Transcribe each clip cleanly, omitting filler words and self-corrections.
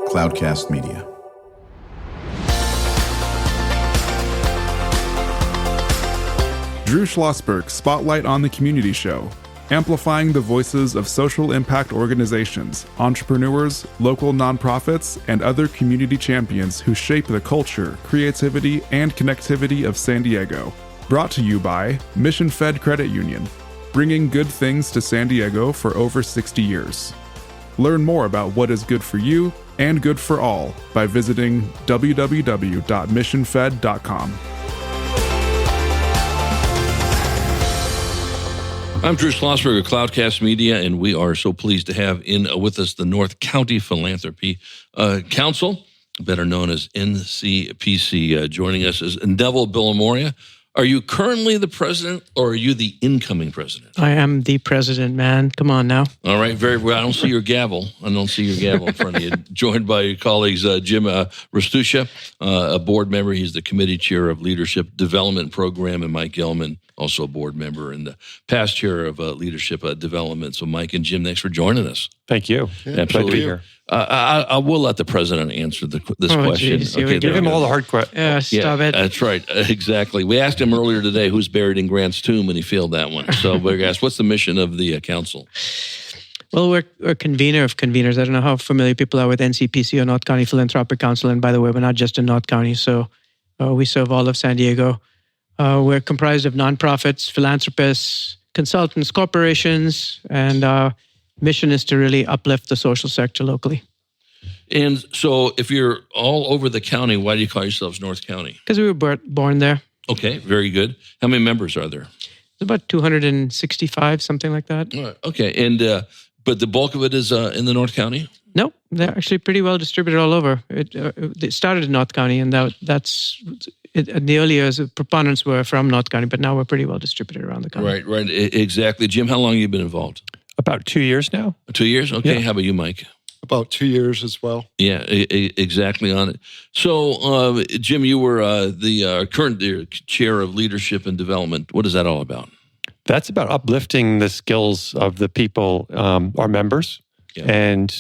Cloudcast Media. Drew Schlosberg Spotlight on the Community Show, amplifying the voices of social impact organizations, entrepreneurs, local nonprofits, and other community champions who shape the culture, creativity, and connectivity of San Diego. Brought to you by Mission Fed Credit Union, bringing good things to San Diego for over 60 years. Learn more about what is good for you and good for all by visiting www.missionfed.com. I'm Drew Schlosberg of Cloudcast Media, and we are so pleased to have with us the North County Philanthropy Council, better known as NCPC. Joining us is Neville Billimoria. Are you currently the president, or are you the incoming president? I am the president, man. Come on now. All right, very well. I don't see your gavel. In front of you. Joined by your colleagues, Jim Ristuccia, a board member. He's the committee chair of Leadership Development Program, and Mike Gellman, also a board member and the past chair of Leadership Development. So Mike and Jim, thanks for joining us. Thank you. Yeah, absolutely. Glad to be here. I will let the president answer this question. Geez, okay, give him all the hard questions. Stop it. That's right. Exactly. We asked him earlier today who's buried in Grant's tomb, and he failed that one. So we're going to ask, what's the mission of the council? Well, we're a convener of conveners. I don't know how familiar people are with NCPC or North County Philanthropic Council. And by the way, we're not just in North County, so we serve all of San Diego. We're comprised of nonprofits, philanthropists, consultants, corporations, and our mission is to really uplift the social sector locally. And so if you're all over the county, why do you call yourselves North County? Because we were born there. Okay, very good. How many members are there? It's about 265, something like that. All right, okay, and but the bulk of it is in the North County? No, they're actually pretty well distributed all over. It started in North County, and that's in the early years, the proponents were from North County, but now we're pretty well distributed around the country. Right, exactly. Jim, how long have you been involved? About 2 years now. 2 years? Okay, Yeah. How about you, Mike? About 2 years as well. Yeah, exactly on it. So, Jim, you were the current chair of Leadership and Development. What is that all about? That's about uplifting the skills of the people, our members, and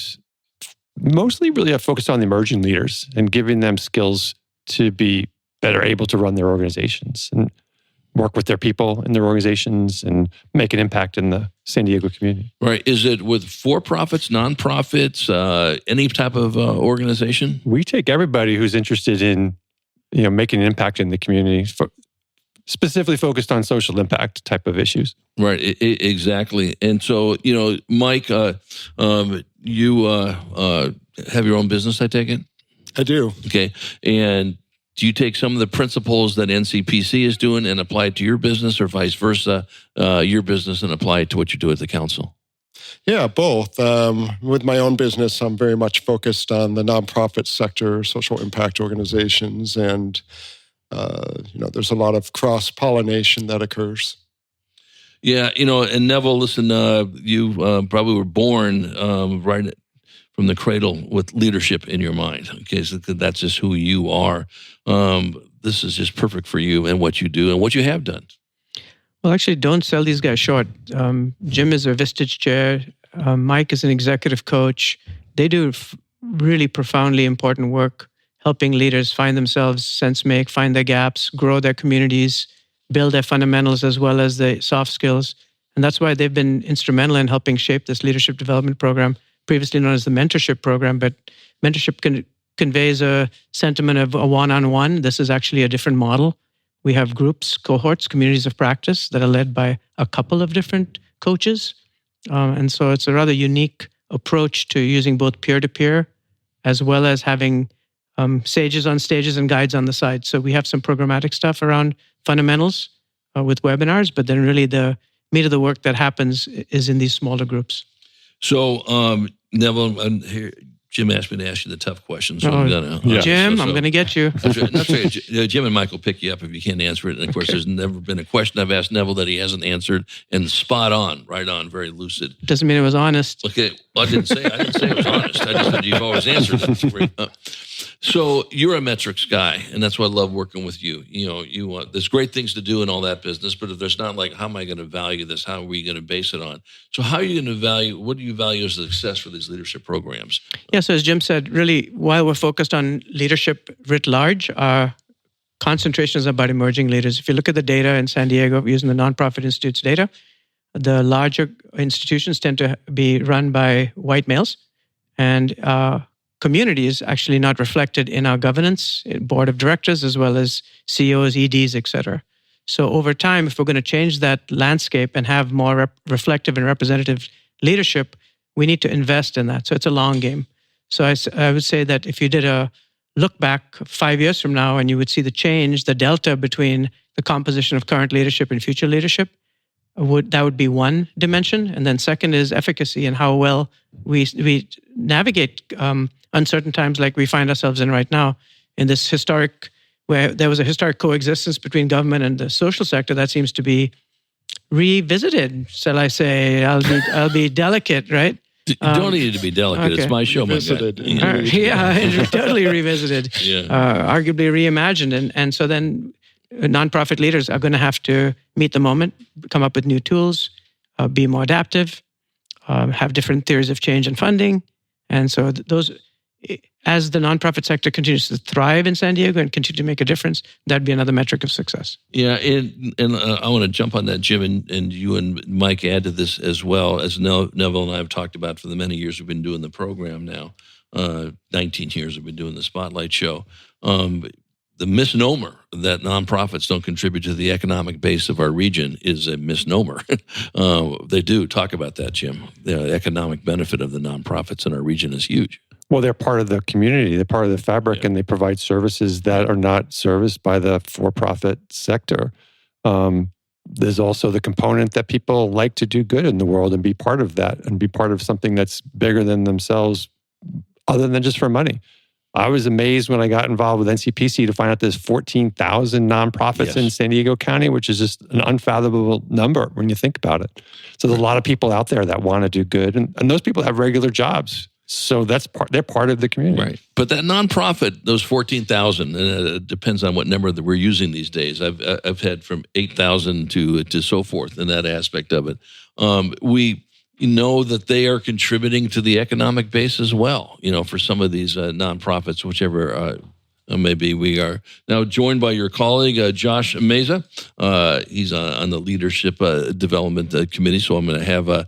mostly really I focused on the emerging leaders and giving them skills to be better able to run their organizations and work with their people in their organizations and make an impact in the San Diego community. Right. Is it with for-profits, nonprofits, any type of organization? We take everybody who's interested in, making an impact in the community, specifically focused on social impact type of issues. Right. Exactly. And so, Mike, you have your own business, I take it? I do. Okay. And do you take some of the principles that NCPC is doing and apply it to your business, or vice versa, your business and apply it to what you do at the council? Yeah, both. With my own business, I'm very much focused on the nonprofit sector, social impact organizations, and there's a lot of cross-pollination that occurs. Yeah, and Neville, listen, you probably were born right from the cradle with leadership in your mind. Okay, so that's just who you are. This is just perfect for you and what you do and what you have done. Well, actually, don't sell these guys short. Jim is a Vistage chair. Mike is an executive coach. They do really profoundly important work, helping leaders find themselves, sense make, find their gaps, grow their communities, build their fundamentals as well as the soft skills. And that's why they've been instrumental in helping shape this leadership development program, previously known as the mentorship program. But mentorship conveys a sentiment of a one-on-one. This is actually a different model. We have groups, cohorts, communities of practice that are led by a couple of different coaches. And so it's a rather unique approach to using both peer-to-peer as well as having sages on stages and guides on the side. So we have some programmatic stuff around fundamentals with webinars, but then really the meat of the work that happens is in these smaller groups. So, Neville, here, Jim asked me to ask you the tough questions. So I'm gonna, Jim, I'm going to get you. That's right. Jim and Mike will pick you up if you can't answer it. And of course, there's never been a question I've asked Neville that he hasn't answered, and spot on, right on, very lucid. Doesn't mean it was honest. Okay, well, I didn't say it was honest. I just said you've always answered it. So you're a metrics guy, and that's why I love working with you. There's great things to do in all that business, but if there's not like, how am I going to value this? How are we going to base it on? So how are you going to what do you value as success for these leadership programs? Yeah, so as Jim said, really, while we're focused on leadership writ large, our concentration is about emerging leaders. If you look at the data in San Diego, using the Nonprofit Institute's data, the larger institutions tend to be run by white males, and community is actually not reflected in our governance, board of directors, as well as CEOs, EDs, et cetera. So over time, if we're going to change that landscape and have more reflective and representative leadership, we need to invest in that. So it's a long game. So I would say that if you did a look back 5 years from now and you would see the change, the delta between the composition of current leadership and future leadership, that would be one dimension. And then second is efficacy and how well we navigate uncertain times like we find ourselves in right now, in this where there was a historic coexistence between government and the social sector that seems to be revisited, shall I say. I'll be delicate, right? You don't need to be delicate. Okay. It's my show, revisited. My guy. Yeah, totally revisited. Yeah. Arguably reimagined. And so then nonprofit leaders are going to have to meet the moment, come up with new tools, be more adaptive, have different theories of change and funding. And so those, as the nonprofit sector continues to thrive in San Diego and continue to make a difference, that'd be another metric of success. Yeah, and I want to jump on that, Jim, and you and Mike add to this as well. As Neville and I have talked about for the many years we've been doing the program now, 19 years we've been doing the Spotlight Show. The misnomer that nonprofits don't contribute to the economic base of our region is a misnomer. They do. Talk about that, Jim. The economic benefit of the nonprofits in our region is huge. Well, they're part of the community. They're part of the fabric, and they provide services that are not serviced by the for-profit sector. There's also the component that people like to do good in the world and be part of that and be part of something that's bigger than themselves other than just for money. I was amazed when I got involved with NCPC to find out there's 14,000 nonprofits in San Diego County, which is just an unfathomable number when you think about it. So there's a lot of people out there that want to do good, and those people have regular jobs. So they're part of the community. Right. But that nonprofit, those 14,000, it depends on what number that we're using these days. I've had from 8,000 to so forth in that aspect of it. We know that they are contributing to the economic base as well, for some of these nonprofits, whichever maybe. We are now joined by your colleague, Josh Meza. He's on the Leadership Development Committee, so I'm going to have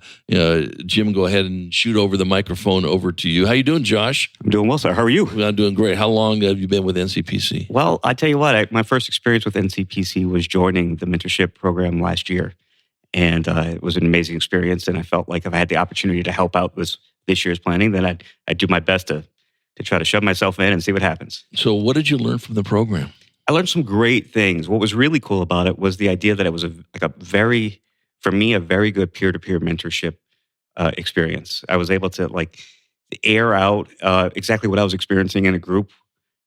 Jim go ahead and shoot over the microphone over to you. How you doing, Josh? I'm doing well, sir. How are you? I'm doing great. How long have you been with NCPC? Well, I tell you what, my first experience with NCPC was joining the mentorship program last year. And it was an amazing experience. And I felt like if I had the opportunity to help out with this year's planning, then I'd do my best to try to shove myself in and see what happens. So what did you learn from the program? I learned some great things. What was really cool about it was the idea that it was a very good peer-to-peer mentorship experience. I was able to air out exactly what I was experiencing in a group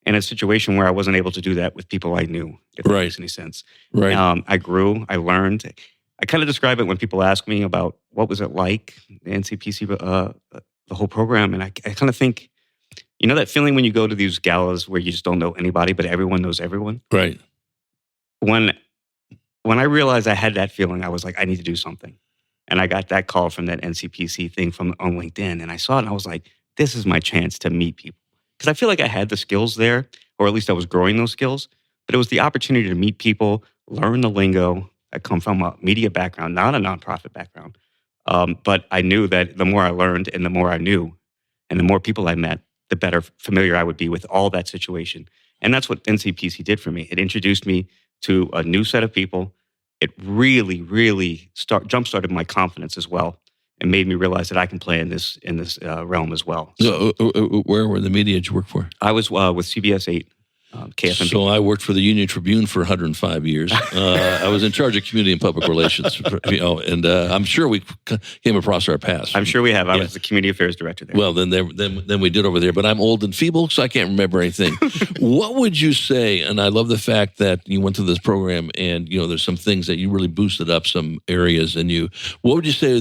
in a situation where I wasn't able to do that with people I knew, if that makes any sense. Right. I grew, I learned. I kind of describe it when people ask me about what was it like, the NCPC, the whole program. And I kind of think, that feeling when you go to these galas where you just don't know anybody, but everyone knows everyone? Right. When I realized I had that feeling, I was like, I need to do something. And I got that call from that NCPC thing on LinkedIn. And I saw it and I was like, this is my chance to meet people. Because I feel like I had the skills there, or at least I was growing those skills. But it was the opportunity to meet people, learn the lingo. I come from a media background, not a nonprofit background. But I knew that the more I learned and the more I knew and the more people I met, the better familiar I would be with all that situation. And that's what NCPC did for me. It introduced me to a new set of people. It really, really jump-started my confidence as well and made me realize that I can play in this realm as well. So, where were the media did you work for? I was with CBS 8. KFMB. So I worked for the Union Tribune for 105 years. I was in charge of community and public relations, and I'm sure we came across our paths. I'm sure we have. I was the community affairs director there. Well, then we did over there, but I'm old and feeble, so I can't remember anything. What would you say? And I love the fact that you went through this program, and there's some things that you really boosted up some areas in you. What would you say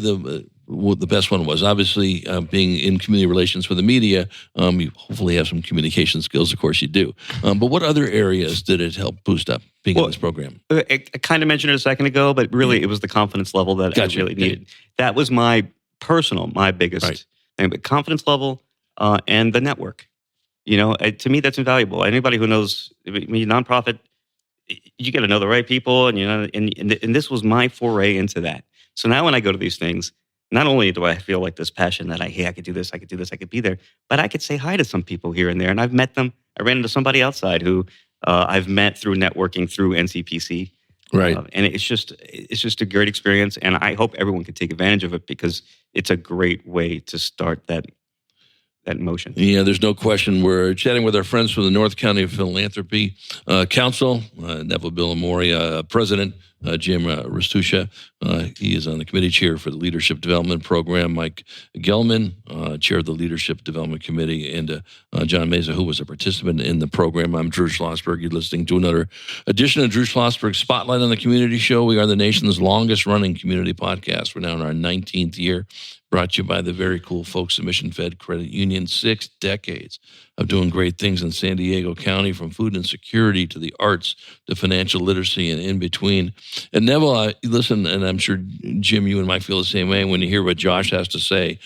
what the best one was. Obviously, being in community relations for the media, you hopefully have some communication skills. Of course, you do. But what other areas did it help boost up being in this program? I kind of mentioned it a second ago, but really it was the confidence level that I really needed. That was my biggest thing. But confidence level and the network. To me, that's invaluable. Anybody who knows, nonprofit, you got to know the right people, and this was my foray into that. So now when I go to these things, not only do I feel like this passion that I could do this, I could be there, but I could say hi to some people here and there. And I've met them. I ran into somebody outside who I've met through networking through NCPC. Right. And it's just a great experience. And I hope everyone can take advantage of it because it's a great way to start that motion. Yeah, there's no question. We're chatting with our friends from the North County Philanthropy Council, Neville Billimoria, President, Jim Ristuccia. He is on the committee chair for the Leadership Development Program. Mike Gellman, chair of the Leadership Development Committee, and John Meza, who was a participant in the program. I'm Drew Schlosberg. You're listening to another edition of Drew Schlosberg's Spotlight on the Community Show. We are the nation's longest-running community podcast. We're now in our 19th year. Brought to you by the very cool folks at Mission Fed Credit Union. 6 decades of doing great things in San Diego County, from food insecurity to the arts to financial literacy and in between. And Neville, listen, and I'm sure, Jim, you and Mike feel the same way when you hear what Josh has to say.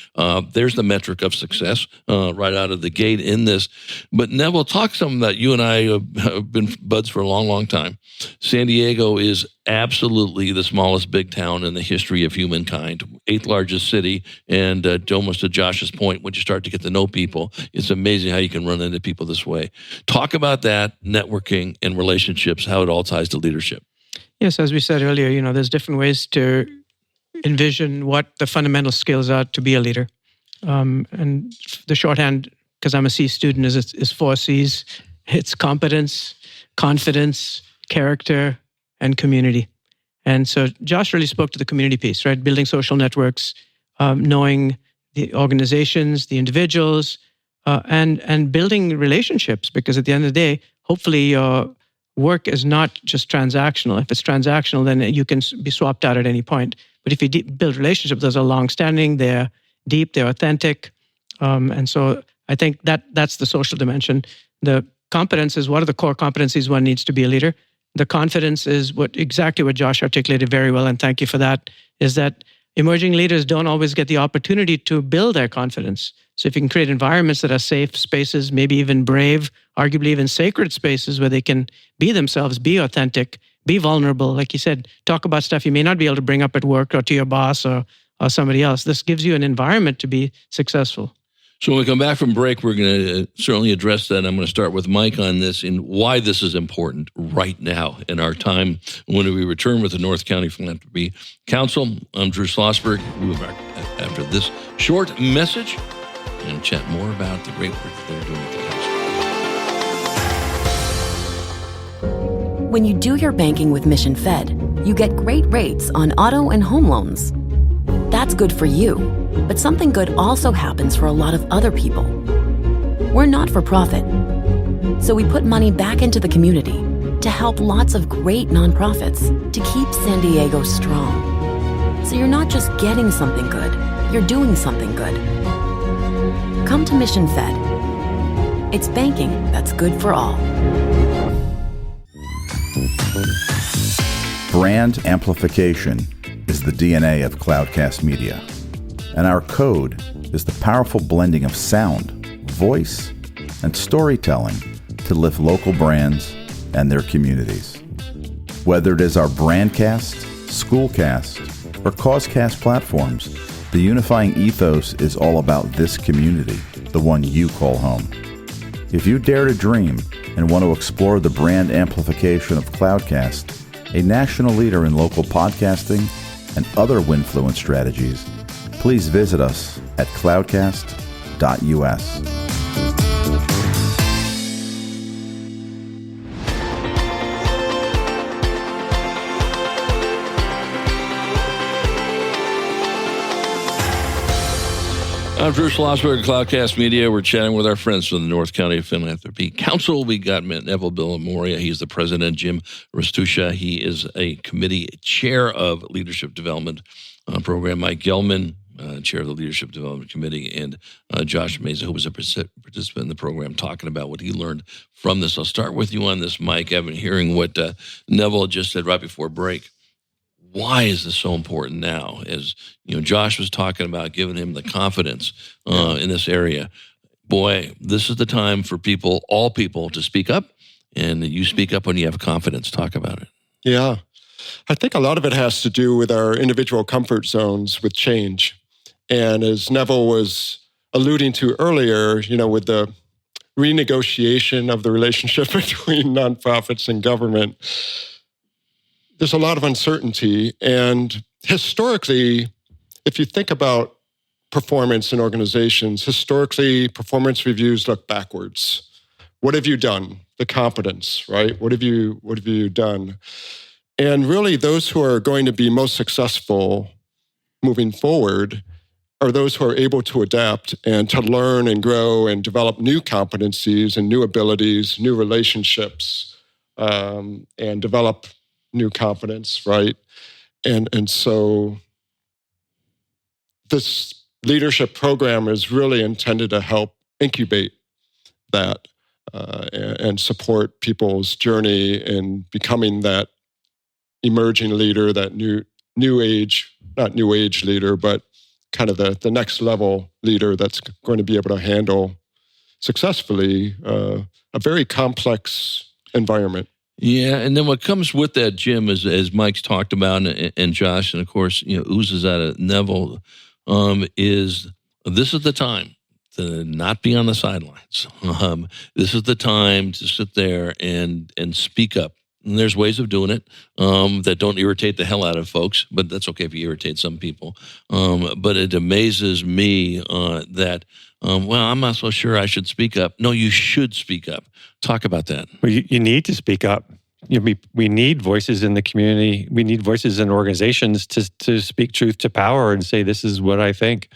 There's the metric of success right out of the gate in this. But Neville, talk something that you and I have been buds for a long, long time. San Diego is absolutely the smallest big town in the history of humankind, 8th largest city. And almost to Josh's point, when you start to get to know people, it's amazing how you can run into people this way. Talk about that, networking and relationships, how it all ties to leadership. Yes, as we said earlier, there's different ways to envision what the fundamental skills are to be a leader. And the shorthand, because I'm a C student, is 4 C's. It's competence, confidence, character, and community. And so Josh really spoke to the community piece, right? Building social networks, knowing the organizations, the individuals, and building relationships. Because at the end of the day, hopefully your work is not just transactional. If it's transactional, then you can be swapped out at any point. But if you build relationships, those are long-standing, they're deep, they're authentic. And so I think that's the social dimension. The competence is what are the core competencies one needs to be a leader. The confidence is exactly what Josh articulated very well, and thank you for that, is that emerging leaders don't always get the opportunity to build their confidence. So if you can create environments that are safe spaces, maybe even brave, arguably even sacred spaces where they can be themselves, be authentic, be vulnerable, like you said, talk about stuff you may not be able to bring up at work or to your boss or somebody else. This gives you an environment to be successful. So when we come back from break, we're going to certainly address that. I'm going to start with Mike on this and why this is important right now in our time when we return with the North County Philanthropy Council. I'm Drew Schlosberg. We'll be back after this short message and chat more about the great work that they're doing at the council. When you do your banking with Mission Fed, you get great rates on auto and home loans. That's good for you, but something good also happens for a lot of other people. We're not for profit, so we put money back into the community to help lots of great nonprofits to keep San Diego strong. So you're not just getting something good, you're doing something good. Come to Mission Fed. It's banking that's good for all. Brand amplification is the DNA of Cloudcast Media, and our code is the powerful blending of sound, voice, and storytelling to lift local brands and their communities. Whether it is our Brandcast, Schoolcast, or Causecast platforms, the unifying ethos is all about this community, the one you call home. If you dare to dream and want to explore the brand amplification of Cloudcast, a national leader in local podcasting and other Winfluence strategies, please visit us at cloudcast.us. I'm Drew Schlosberg, Cloudcast Media. We're chatting with our friends from the North County Philanthropy Council. We got Neville Billimoria. He's the president. Jim Ristuccia. He is a committee chair of Leadership Development Program. Mike Gellman, chair of the Leadership Development Committee, and Josh Meza, who was a participant in the program, talking about what he learned from this. I'll start with you on this, Mike. I've been hearing what Neville just said right before break. Why is this so important now? As Josh was talking about giving him the confidence in this area. Boy, this is the time for people, all people, to speak up, and you speak up when you have confidence. Talk about it. Yeah. I think a lot of it has to do with our individual comfort zones with change. And as Neville was alluding to earlier, with the renegotiation of the relationship between nonprofits and government, there's a lot of uncertainty. And historically, if you think about performance in organizations, historically, performance reviews look backwards. What have you done? The competence, right? What have you done? And really, those who are going to be most successful moving forward are those who are able to adapt and to learn and grow and develop new competencies and new abilities, new relationships, and develop new confidence, right? And so this leadership program is really intended to help incubate that and support people's journey in becoming that emerging leader, that new age, not new age leader, but kind of the next level leader that's going to be able to handle successfully a very complex environment. Yeah, and then what comes with that, Jim, as Mike's talked about, and Josh, and of course, oozes out of Neville, is this is the time to not be on the sidelines. This is the time to sit there and speak up. And there's ways of doing it that don't irritate the hell out of folks, but that's okay if you irritate some people. But it amazes me that, I'm not so sure I should speak up. No, you should speak up. Talk about that. Well, you need to speak up. We need voices in the community. We need voices in organizations to speak truth to power and say, this is what I think,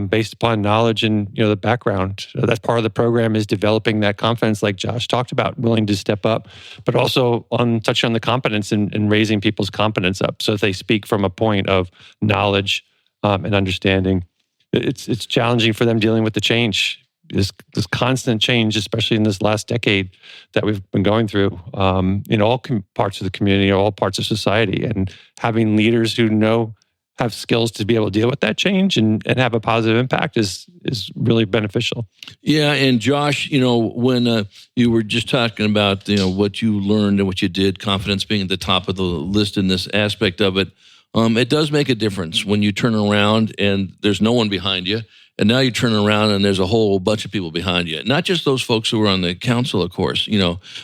based upon knowledge and the background. So that's part of the program, is developing that confidence, like Josh talked about, willing to step up, but also touch on the competence and raising people's competence up. So if they speak from a point of knowledge and understanding, it's challenging for them dealing with the change. This constant change, especially in this last decade that we've been going through in all parts of the community, all parts of society, and having leaders who have skills to be able to deal with that change and have a positive impact is really beneficial. Yeah, and Josh, when you were just talking about what you learned and what you did, confidence being at the top of the list in this aspect of it, it does make a difference when you turn around and there's no one behind you. And now you turn around and there's a whole bunch of people behind you. Not just those folks who are on the council, of course,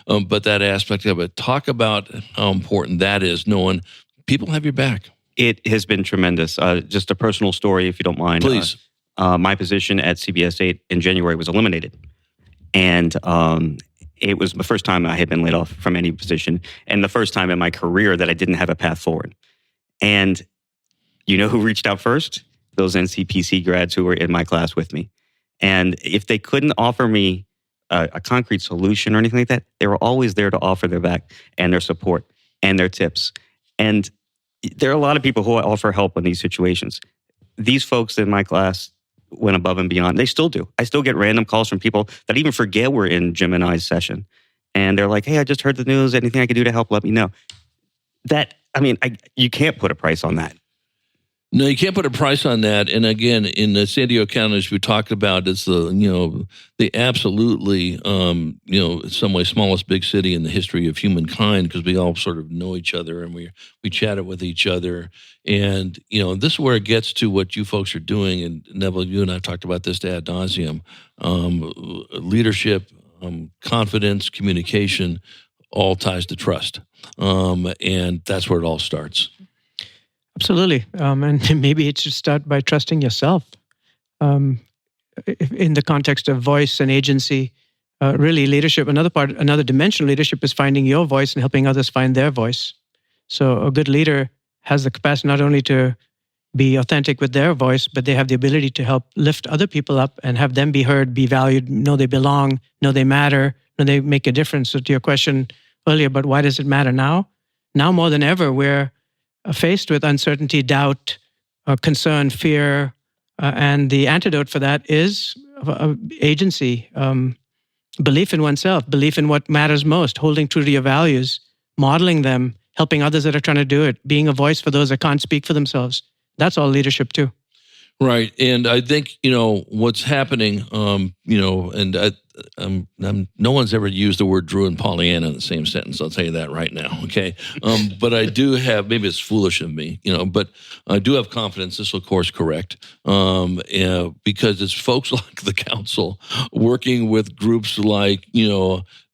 but that aspect of it. Talk about how important that is, knowing people have your back. It has been tremendous. Just a personal story, if you don't mind. Please. My position at CBS 8 in January was eliminated. And it was the first time I had been laid off from any position, and the first time in my career that I didn't have a path forward. And you know who reached out first? Those NCPC grads who were in my class with me. And if they couldn't offer me a concrete solution or anything like that, they were always there to offer their back and their support and their tips. And there are a lot of people who offer help in these situations. These folks in my class went above and beyond. They still do. I still get random calls from people that even forget we're in Jim and I's session. And they're like, hey, I just heard the news. Anything I can do to help, let me know. You can't put a price on that. No, you can't put a price on that. And again, in the San Diego County, as we talked about, it's the absolutely, in some way, smallest big city in the history of humankind, because we all sort of know each other and we chatted with each other. And, this is where it gets to what you folks are doing. And Neville, you and I have talked about this ad nauseum. Leadership, confidence, communication, all ties to trust. And that's where it all starts. Absolutely. And maybe it should start by trusting yourself. In the context of voice and agency, really leadership, another dimension of leadership is finding your voice and helping others find their voice. So a good leader has the capacity not only to be authentic with their voice, but they have the ability to help lift other people up and have them be heard, be valued, know they belong, know they matter, know they make a difference. So to your question earlier, but why does it matter now? Now more than ever, we're faced with uncertainty, doubt, concern, fear, And the antidote for that is agency, belief in oneself, belief in what matters most, holding true to your values, modeling them, helping others that are trying to do it, being a voice for those that can't speak for themselves. That's all leadership too. Right. And I think, what's happening, no one's ever used the word Drew and Pollyanna in the same sentence. I'll tell you that right now. Okay. But I do have, maybe it's foolish of me, but I do have confidence this will course correct. Because it's folks like the council working with groups like,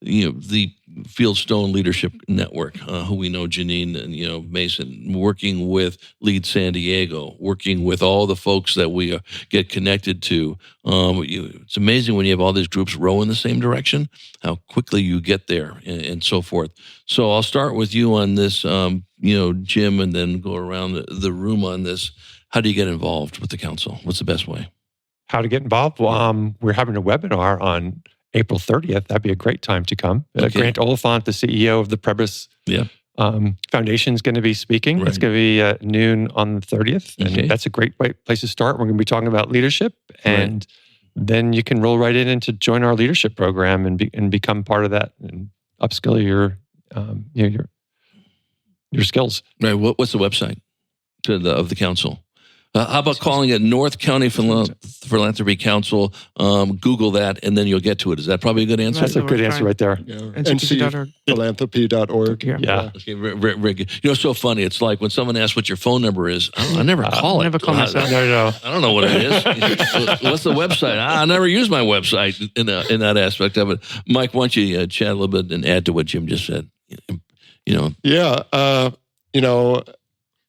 the Fieldstone Leadership Network, who we know, Janine and, Mason, working with Lead San Diego, working with all the folks that we get connected to. It's amazing when you have all these groups row in the same direction, how quickly you get there and so forth. So I'll start with you on this, Jim, and then go around the room on this. How do you get involved with the council? What's the best way? How to get involved? Well, we're having a webinar on April 30th. That'd be a great time to come. Okay. Grant Oliphant, the CEO of the Prebys Foundation, is going to be speaking. Right. It's going to be at noon on the 30th. And that's a great place to start. We're going to be talking about leadership. And then you can roll right in and to join our leadership program and become part of that and upskill your skills. Right. What's the website of the council? How about calling it North County Philanthropy Council? Google that, and then you'll get to it. Is that probably a good answer? That's a good answer right there. Yeah. NCPC.org. Philanthropy.org. Yeah. Okay, very good. It's so funny. It's like when someone asks what your phone number is, I never call it. I never call myself. No. I don't know what it is. What's the website? I never use my website in that aspect of it. Mike, why don't you chat a little bit and add to what Jim just said? Yeah.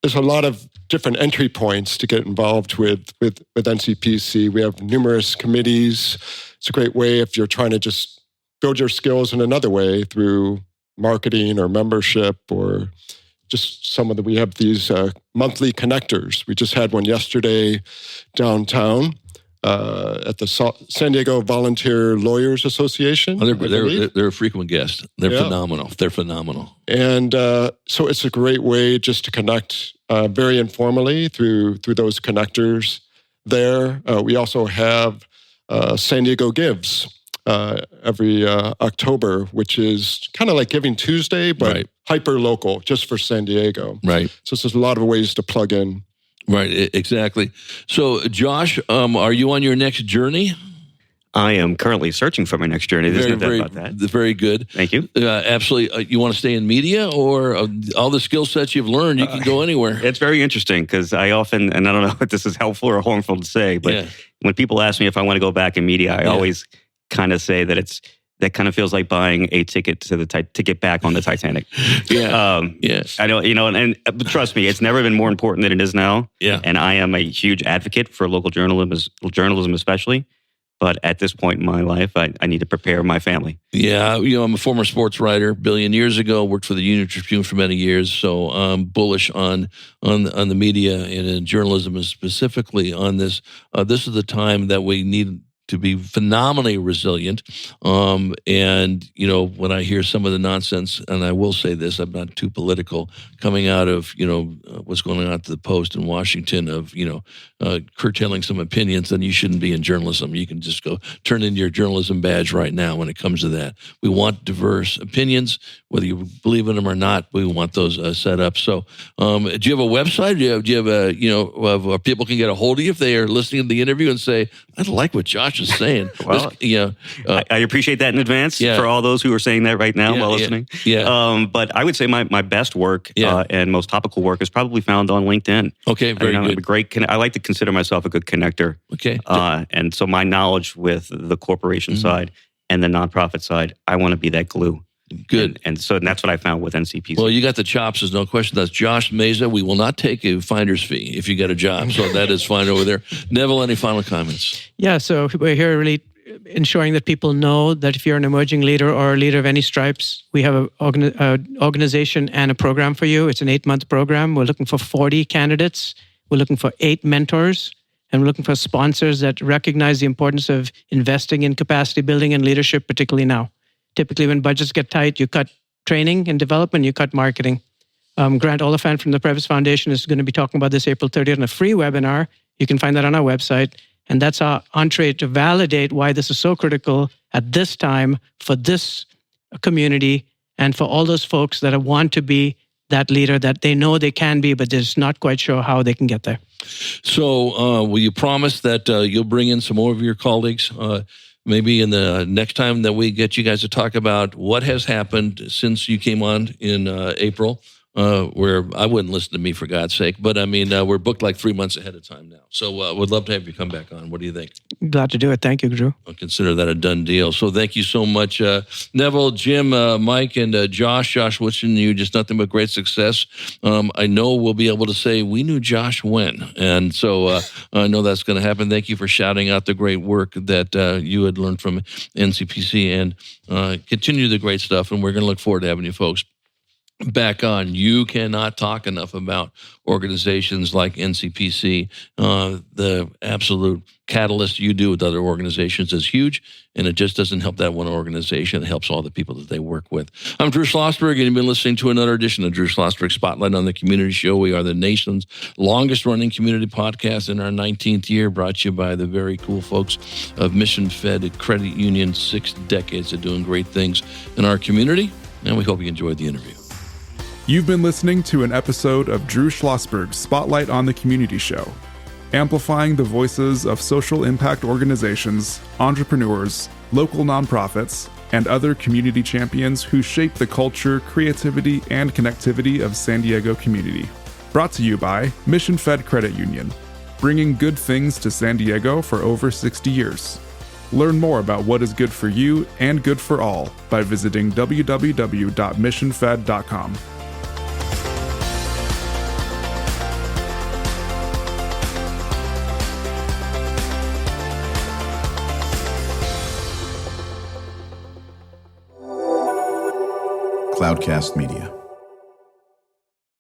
There's a lot of different entry points to get involved with NCPC. We have numerous committees. It's a great way if you're trying to just build your skills in another way through marketing or membership or just we have these monthly connectors. We just had one yesterday downtown at the San Diego Volunteer Lawyers Association. They're a frequent guest. They're phenomenal. They're phenomenal. And so it's a great way just to connect very informally through those connectors there. We also have San Diego Gives every October, which is kind of like Giving Tuesday, but hyper local, just for San Diego. Right. So there's a lot of ways to plug in. Right, exactly. So, Josh, are you on your next journey? I am currently searching for my next journey. There's no doubt about that. Very good. Thank you. Absolutely. You want to stay in media, or all the skill sets you've learned, you can go anywhere? It's very interesting because I often, and I don't know if this is helpful or harmful to say, but when people ask me if I want to go back in media, I always kind of say that that kind of feels like buying a ticket to to get back on the Titanic. Yes. I know, but trust me, it's never been more important than it is now. Yeah. And I am a huge advocate for local journalism especially. But at this point in my life, I need to prepare my family. Yeah, I'm a former sports writer. A billion years ago, worked for the Union Tribune for many years. So I'm bullish on the media and in journalism, and specifically on this. This is the time that we need to be phenomenally resilient. And, when I hear some of the nonsense, and I will say this, I'm not too political, coming out of, what's going on at the Post in Washington of, curtailing some opinions, then you shouldn't be in journalism. You can just go turn in your journalism badge right now when it comes to that. We want diverse opinions, whether you believe in them or not. We want those set up. So do you have a website? Do you have where people can get a hold of you if they are listening to the interview and say, I like what Josh is saying. Well, I appreciate that in advance for all those who are saying that right now while listening. Yeah. But I would say my best work and most topical work is probably found on LinkedIn. Okay, very good. I like to consider myself a good connector. Okay. And so my knowledge with the corporation side and the nonprofit side, I want to be that glue. Good. And so that's what I found with NCPC. Well, you got the chops, there's no question. That's Josh Meza. We will not take a finder's fee if you get a job. So that is fine over there. Neville, any final comments? Yeah, so we're here really ensuring that people know that if you're an emerging leader or a leader of any stripes, we have an organization and a program for you. It's an 8-month program. We're looking for 40 candidates. We're looking for 8 mentors. And we're looking for sponsors that recognize the importance of investing in capacity building and leadership, particularly now. Typically, when budgets get tight, you cut training and development, you cut marketing. Grant Oliphant from the Prebys Foundation is going to be talking about this April 30th in a free webinar. You can find that on our website. And that's our entree to validate why this is so critical at this time for this community and for all those folks that want to be that leader that they know they can be, but they're just not quite sure how they can get there. So will you promise that you'll bring in some more of your colleagues maybe in the next time that we get you guys to talk about what has happened since you came on in April? Where I wouldn't listen to me for God's sake, but I mean, we're booked like 3 months ahead of time now. So would love to have you come back on. What do you think? Glad to do it. Thank you, Drew. I'll consider that a done deal. So thank you so much, Neville, Jim, Mike, and Josh. Josh, wishing you just nothing but great success. I know we'll be able to say we knew Josh when, and so I know that's going to happen. Thank you for shouting out the great work that you had learned from NCPC, and continue the great stuff. And we're going to look forward to having you folks back on. You cannot talk enough about organizations like NCPC. The absolute catalyst you do with other organizations is huge, and it just doesn't help that one organization. It helps all the people that they work with. I'm Drew Schlosberg, and you've been listening to another edition of Drew Schlosberg Spotlight on the Community Show. We are the nation's longest-running community podcast in our 19th year, brought to you by the very cool folks of Mission Fed Credit Union. 6 decades of doing great things in our community, and we hope you enjoyed the interview. You've been listening to an episode of Drew Schlosberg's Spotlight on the Community Show, amplifying the voices of social impact organizations, entrepreneurs, local nonprofits, and other community champions who shape the culture, creativity, and connectivity of San Diego community. Brought to you by Mission Fed Credit Union, bringing good things to San Diego for over 60 years. Learn more about what is good for you and good for all by visiting www.missionfed.com. Cloudcast Media.